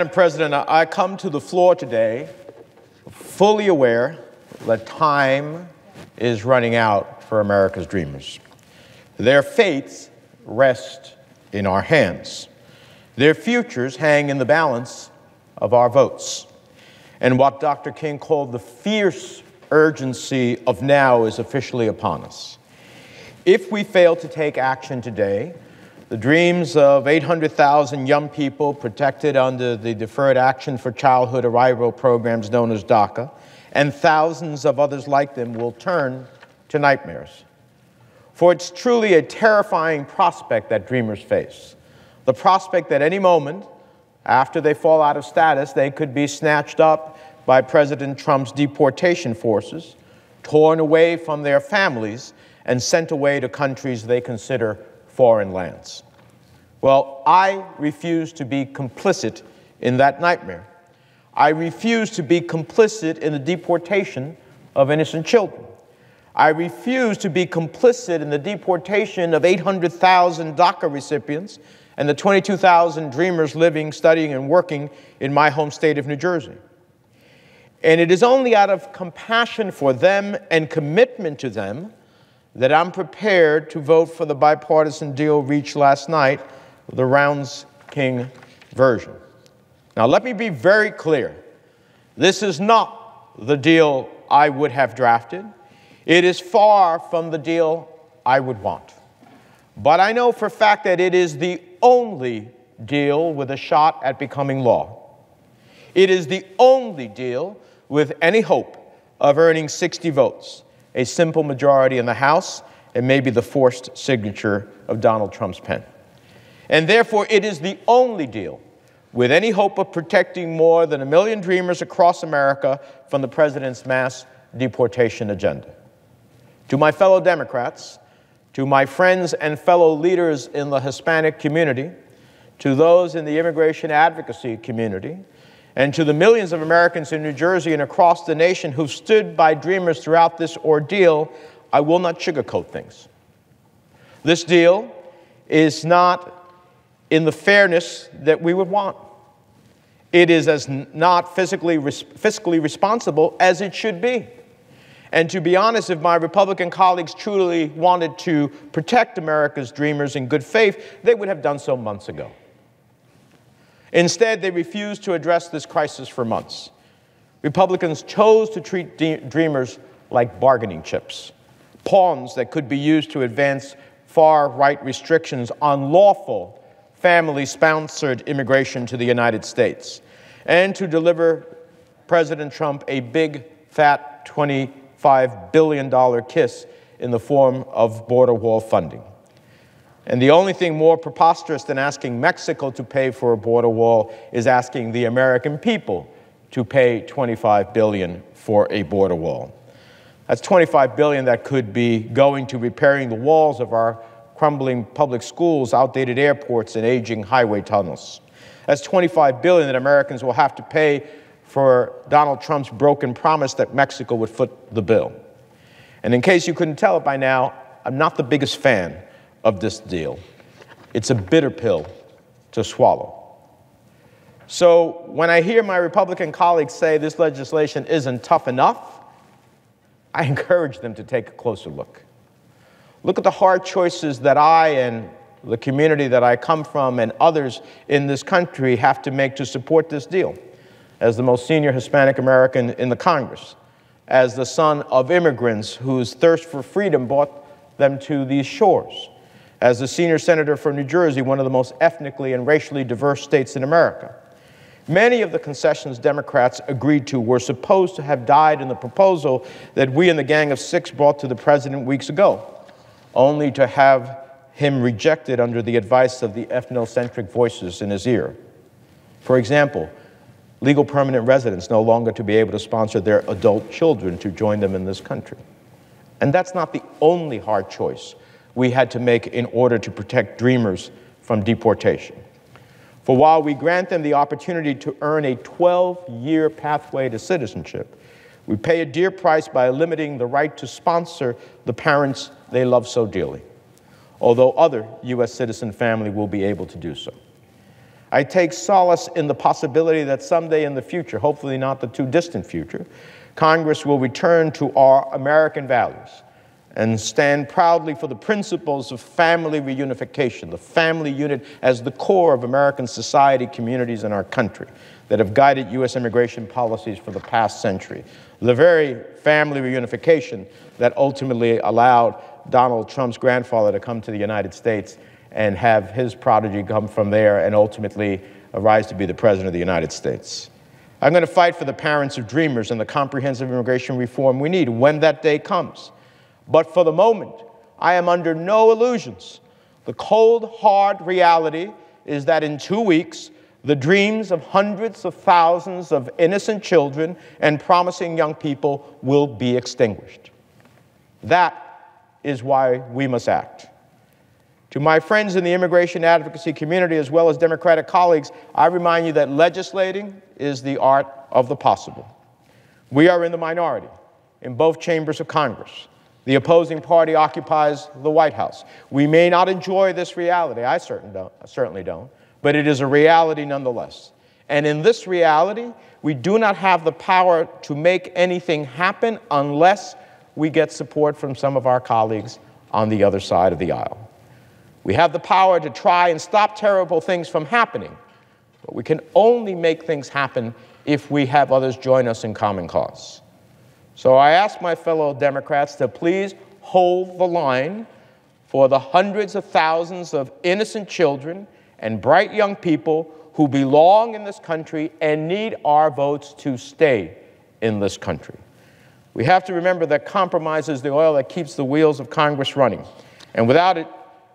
Madam President, I come to the floor today fully aware that time is running out for America's dreamers. Their fates rest in our hands. Their futures hang in the balance of our votes. And what Dr. King called the fierce urgency of now is officially upon us. If we fail to take action today, the dreams of 800,000 young people protected under the Deferred Action for Childhood Arrival programs known as DACA, and thousands of others like them will turn to nightmares. For it's truly a terrifying prospect that dreamers face. The prospect that any moment, after they fall out of status, they could be snatched up by President Trump's deportation forces, torn away from their families, and sent away to countries they consider foreign lands. Well, I refuse to be complicit in that nightmare. I refuse to be complicit in the deportation of innocent children. I refuse to be complicit in the deportation of 800,000 DACA recipients and the 22,000 dreamers living, studying, and working in my home state of New Jersey. And it is only out of compassion for them and commitment to them that I'm prepared to vote for the bipartisan deal reached last night, the Rounds-King version. Now, let me be very clear. This is not the deal I would have drafted. It is far from the deal I would want. But I know for a fact that it is the only deal with a shot at becoming law. It is the only deal with any hope of earning 60 votes. A simple majority in the House, and maybe the forced signature of Donald Trump's pen. And therefore, it is the only deal with any hope of protecting more than 1 million dreamers across America from the president's mass deportation agenda. To my fellow Democrats, to my friends and fellow leaders in the Hispanic community, to those in the immigration advocacy community, and to the millions of Americans in New Jersey and across the nation who've stood by dreamers throughout this ordeal, I will not sugarcoat things. This deal is not in the fairness that we would want. It is as not fiscally responsible as it should be. And to be honest, if my Republican colleagues truly wanted to protect America's dreamers in good faith, they would have done so months ago. Instead, they refused to address this crisis for months. Republicans chose to treat dreamers like bargaining chips, pawns that could be used to advance far-right restrictions on lawful, family-sponsored immigration to the United States, and to deliver President Trump a big, fat $25 billion kiss in the form of border wall funding. And the only thing more preposterous than asking Mexico to pay for a border wall is asking the American people to pay $25 billion for a border wall. That's $25 billion that could be going to repairing the walls of our crumbling public schools, outdated airports, and aging highway tunnels. That's $25 billion that Americans will have to pay for Donald Trump's broken promise that Mexico would foot the bill. And in case you couldn't tell it by now, I'm not the biggest fan of this deal. It's a bitter pill to swallow. So when I hear my Republican colleagues say this legislation isn't tough enough, I encourage them to take a closer look. Look at the hard choices that I and the community that I come from and others in this country have to make to support this deal. As the most senior Hispanic American in the Congress, as the son of immigrants whose thirst for freedom brought them to these shores, as the senior senator from New Jersey, one of the most ethnically and racially diverse states in America. Many of the concessions Democrats agreed to were supposed to have died in the proposal that we in the Gang of Six brought to the president weeks ago, only to have him rejected under the advice of the ethnocentric voices in his ear. For example, legal permanent residents no longer to be able to sponsor their adult children to join them in this country. And that's not the only hard choice we had to make in order to protect dreamers from deportation. For while we grant them the opportunity to earn a 12-year pathway to citizenship, we pay a dear price by limiting the right to sponsor the parents they love so dearly, although other U.S. citizen family will be able to do so. I take solace in the possibility that someday in the future, hopefully not the too distant future, Congress will return to our American values and stand proudly for the principles of family reunification, the family unit as the core of American society, communities, and our country that have guided U.S. immigration policies for the past century. The very family reunification that ultimately allowed Donald Trump's grandfather to come to the United States and have his prodigy come from there and ultimately rise to be the President of the United States. I'm going to fight for the parents of dreamers and the comprehensive immigration reform we need when that day comes. But for the moment, I am under no illusions. The cold, hard reality is that in 2 weeks, the dreams of hundreds of thousands of innocent children and promising young people will be extinguished. That is why we must act. To my friends in the immigration advocacy community, as well as Democratic colleagues, I remind you that legislating is the art of the possible. We are in the minority in both chambers of Congress. The opposing party occupies the White House. We may not enjoy this reality, I certainly don't, but it is a reality nonetheless. And in this reality, we do not have the power to make anything happen unless we get support from some of our colleagues on the other side of the aisle. We have the power to try and stop terrible things from happening, but we can only make things happen if we have others join us in common cause. So I ask my fellow Democrats to please hold the line for the hundreds of thousands of innocent children and bright young people who belong in this country and need our votes to stay in this country. We have to remember that compromise is the oil that keeps the wheels of Congress running. And without it,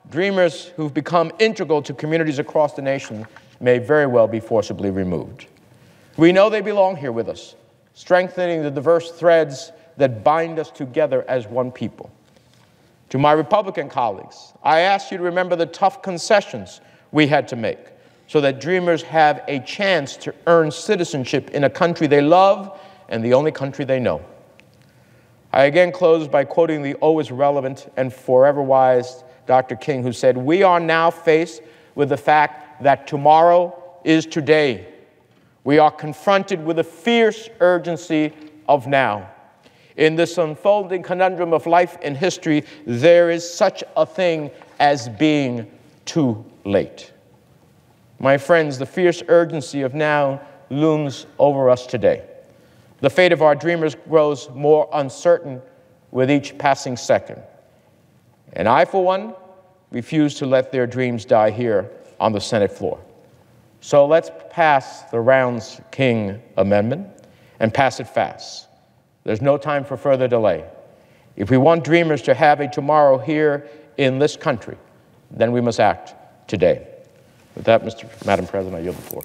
dreamers who've become integral to communities across the nation may very well be forcibly removed. We know they belong here with us, strengthening the diverse threads that bind us together as one people. To my Republican colleagues, I ask you to remember the tough concessions we had to make so that dreamers have a chance to earn citizenship in a country they love and the only country they know. I again close by quoting the always relevant and forever wise Dr. King, who said, "We are now faced with the fact that tomorrow is today. We are confronted with the fierce urgency of now. In this unfolding conundrum of life and history, there is such a thing as being too late." My friends, the fierce urgency of now looms over us today. The fate of our dreamers grows more uncertain with each passing second. And I, for one, refuse to let their dreams die here on the Senate floor. So let's pass the Rounds-King Amendment and pass it fast. There's no time for further delay. If we want dreamers to have a tomorrow here in this country, then we must act today. With that, Madam President, I yield the floor.